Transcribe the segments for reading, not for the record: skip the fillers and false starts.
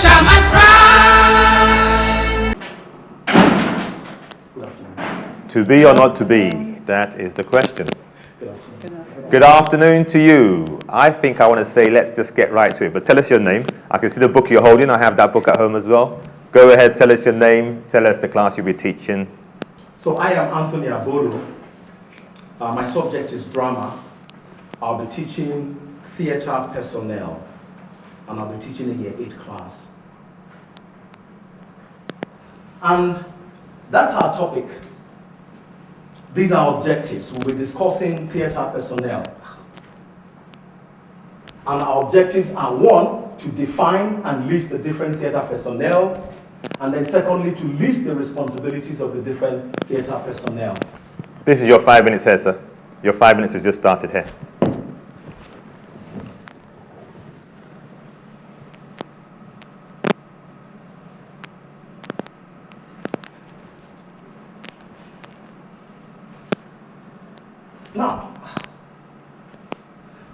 shall my pride. To be or not to be, that is the question. Good afternoon to you. I think I want to say let's just get right to it, but tell us your name. I can see the book you're holding. I have that book at home as well. Go ahead, tell us your name, tell us the class you'll be teaching. So I am Anthony Abolo. My subject is drama. I'll be teaching theater personnel, and I'll be teaching a year 8 class. And that's our topic. These are objectives. We'll be discussing theater personnel. And our objectives are: 1, to define and list the different theater personnel, and then secondly, to list the responsibilities of the different theater personnel. This is your 5 minutes here, sir. Your 5 minutes has just started here.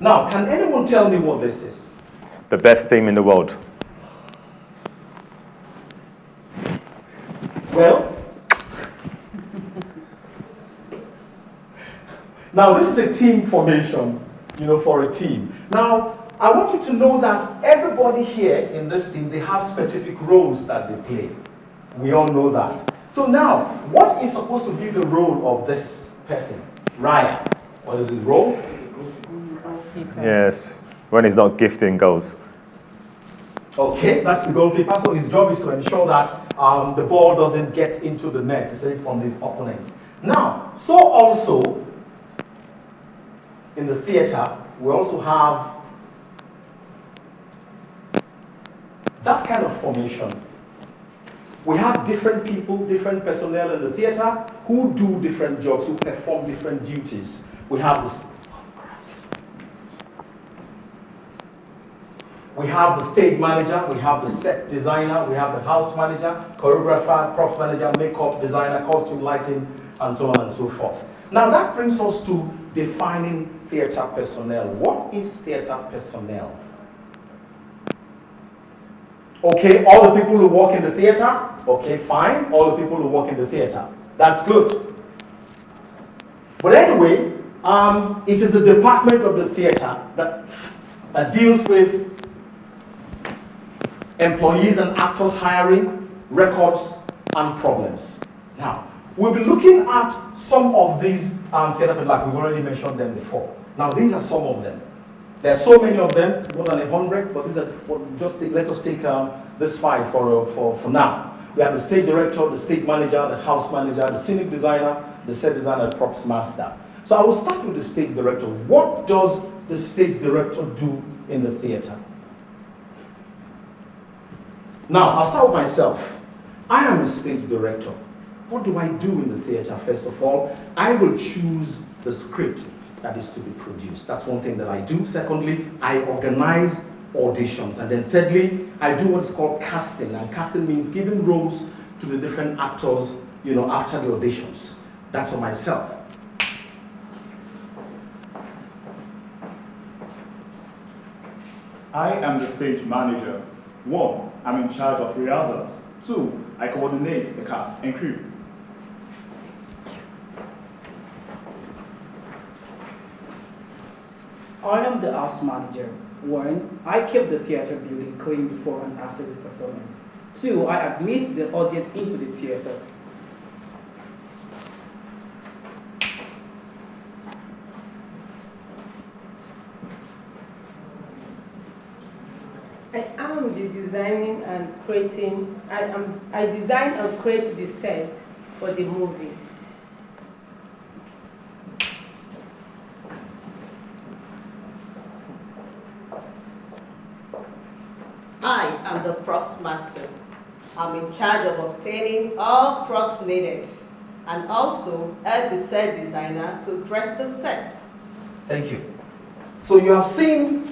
Now, can anyone tell me what this is? The best team in the world. Well, now this is a team formation, for a team. Now, I want you to know that everybody here in this team, they have specific roles that they play. We all know that. So now, what is supposed to be the role of this person? Ryan, what is his role? Yes, when he's not gifting goals. Okay, that's the goalkeeper. So his job is to ensure that the ball doesn't get into the net, especially from his opponents. Now, so also in the theater, we also have that kind of formation. We have different people, different personnel in the theater who do different jobs, who perform different duties. We have this. We have the stage manager, we have the set designer, we have the house manager, choreographer, props manager, makeup designer, costume lighting, and so on and so forth. Now that brings us to defining theater personnel. What is theater personnel? Okay, all the people who work in the theater. Okay, fine. All the people who work in the theater. That's good. But anyway, it is the department of the theater that deals with employees and actors hiring, records, and problems. Now, we'll be looking at some of these theater, like we've already mentioned them before. Now, these are some of them. There are so many of them, more than 100, but these are let us take this 5 for now. We have the stage director, the stage manager, the house manager, the scenic designer, the set designer, the props master. So I will start with the stage director. What does the stage director do in the theater? Now, I'll start with myself. I am a stage director. What do I do in the theater? First of all, I will choose the script that is to be produced. That's one thing that I do. Secondly, I organize auditions. And then thirdly, I do what is called casting. And casting means giving roles to the different actors, after the auditions. That's for myself. I am the stage manager. 1, I'm in charge of rehearsals. 2, I coordinate the cast and crew. I am the house manager. 1, I keep the theater building clean before and after the performance. 2, I admit the audience into the theater. I am the designing and creating. I design and create the set for the movie. I am the props master. I'm in charge of obtaining all props needed and also help the set designer to dress the set. Thank you. So you have seen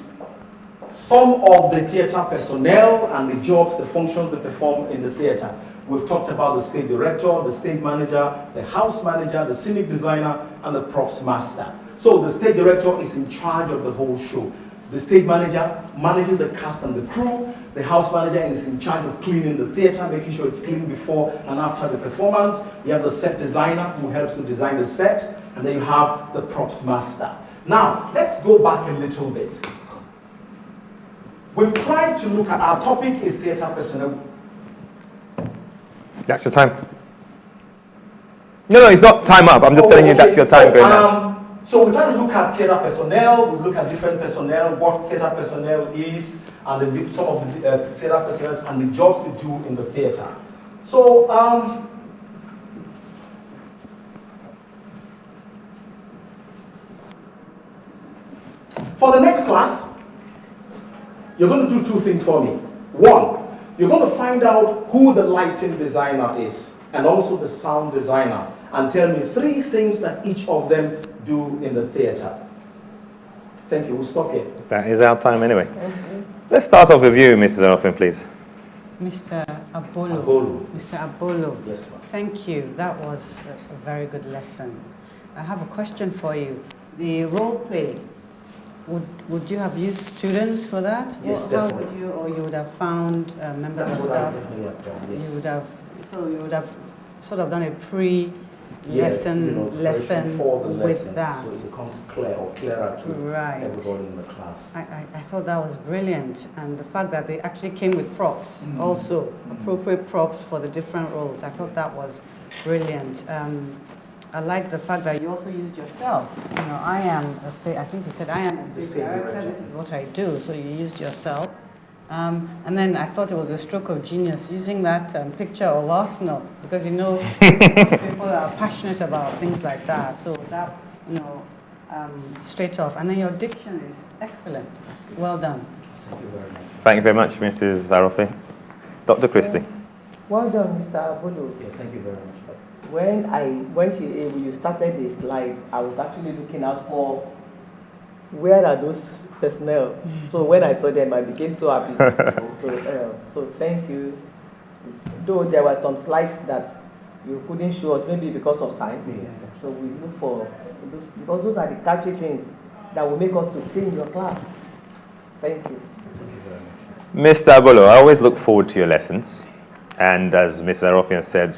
some of the theater personnel and the jobs, the functions they perform in the theater. We've talked about the stage director, the stage manager, the house manager, the scenic designer, and the props master. So the stage director is in charge of the whole show. The stage manager manages the cast and the crew. The house manager is in charge of cleaning the theater, making sure it's clean before and after the performance. You have the set designer who helps to design the set, and then you have the props master. Now, let's go back a little bit. We've tried to look at, our topic is theater personnel. That's your time. No, it's not time up. I'm just telling you that's your time going now. So we try to look at theater personnel, we look at different personnel, what theater personnel is, and some of the theater personnel and the jobs they do in the theater. So, for the next class, you're going to do two things for me. One, you're going to find out who the lighting designer is, and also the sound designer, and tell me 3 things that each of them do in the theater. Thank you. We'll stop here. That is our time anyway. Let's start off with you, Mrs. Arofin, please. Mr. Abolo. Abolo. Mr. Abolo. Yes, ma'am. Thank you. That was a very good lesson. I have a question for you. The role play, would you have used students for that? Yes, How definitely. would you, or you would have found members That's of what I staff? definitely have done, yes. You would have sort of done a pre-lesson lesson for the with lesson, that. so it becomes clear or clearer to Right. everybody in the class. I thought that was brilliant, and the fact that they actually came with props, also appropriate props for the different roles. I thought that was brilliant. I like the fact that you also used yourself. You know, I think you said I am a stage director. This is what I do. So you used yourself, and then I thought it was a stroke of genius using that picture of Arsenal, because you know people are passionate about things like that. So that, you know, straight off, and then your diction is excellent. Well done. Thank you very much. Thank you very much, Mrs. Arofin. Dr. Christie. Well done, Mr. Abolo. Yeah, thank you very much. When you started the slide, I was actually looking out for where are those personnel. So when I saw them, I became so happy. So thank you. Though there were some slides that you couldn't show us, maybe because of time. Yeah. So we look for those, because those are the catchy things that will make us to stay in your class. Thank you. Thank you very much. Mr. Abolo, I always look forward to your lessons. And as Mrs. Arofin said,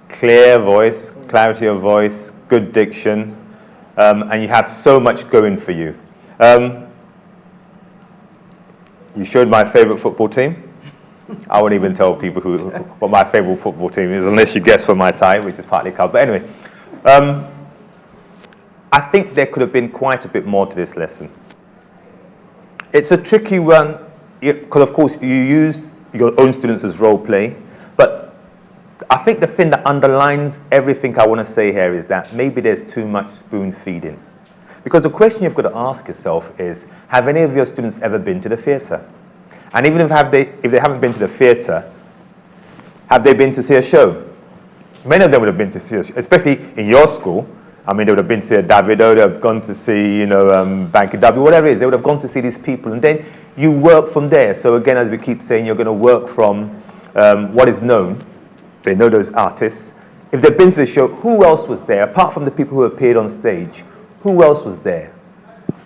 clear voice, clarity of voice, good diction, and you have so much going for you. You showed my favorite football team. I won't even tell people what my favorite football team is, unless you guess for my tie, which is partly covered. But anyway, I think there could have been quite a bit more to this lesson. It's a tricky one, because of course you use your own students as role play, but I think the thing that underlines everything I want to say here is that maybe there's too much spoon feeding. Because the question you've got to ask yourself is, have any of your students ever been to the theatre? And even if they haven't been to the theatre, have they been to see a show? Many of them would have been to see a show, especially in your school. I mean, they would have been to see a Davido, they would have gone to see, Banky W, whatever it is. They would have gone to see these people, and then you work from there. So again, as we keep saying, you're going to work from what is known. They know those artists. If they've been to the show, who else was there? Apart from the people who appeared on stage, who else was there?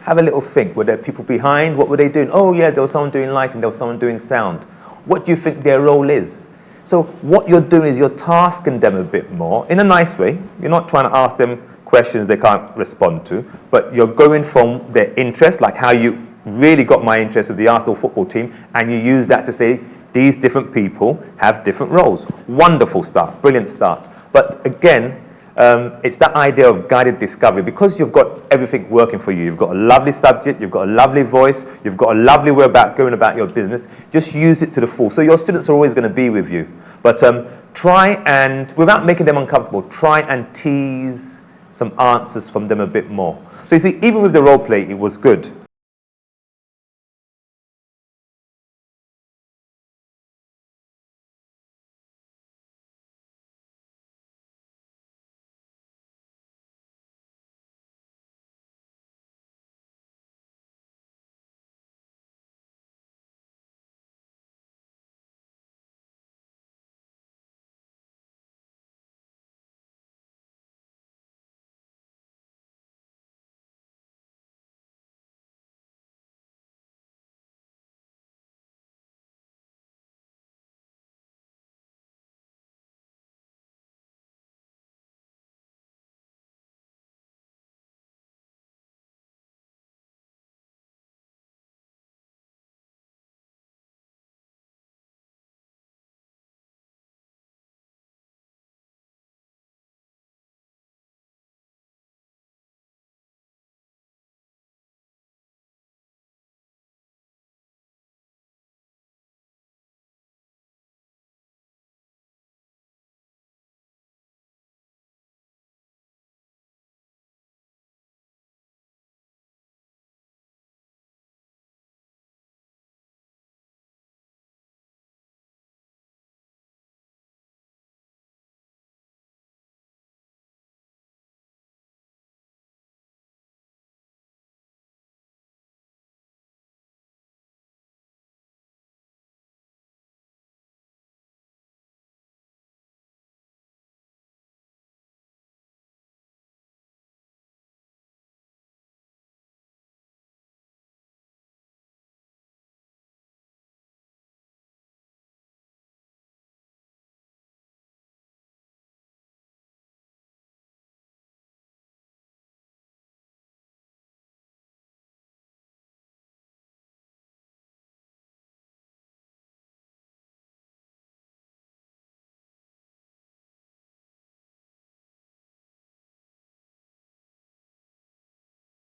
Have a little think. Were there people behind? What were they doing? Oh yeah, there was someone doing lighting, there was someone doing sound. What do you think their role is? So what you're doing is you're tasking them a bit more, in a nice way. You're not trying to ask them questions they can't respond to, but you're going from their interest, like how you really got my interest with the Arsenal football team, and you use that to say, these different people have different roles. Wonderful start, brilliant start. But again, it's that idea of guided discovery. Because you've got everything working for you, you've got a lovely subject, you've got a lovely voice, you've got a lovely way about going about your business, just use it to the full. So your students are always going to be with you. But try and, without making them uncomfortable, try and tease some answers from them a bit more. So you see, even with the role play, it was good.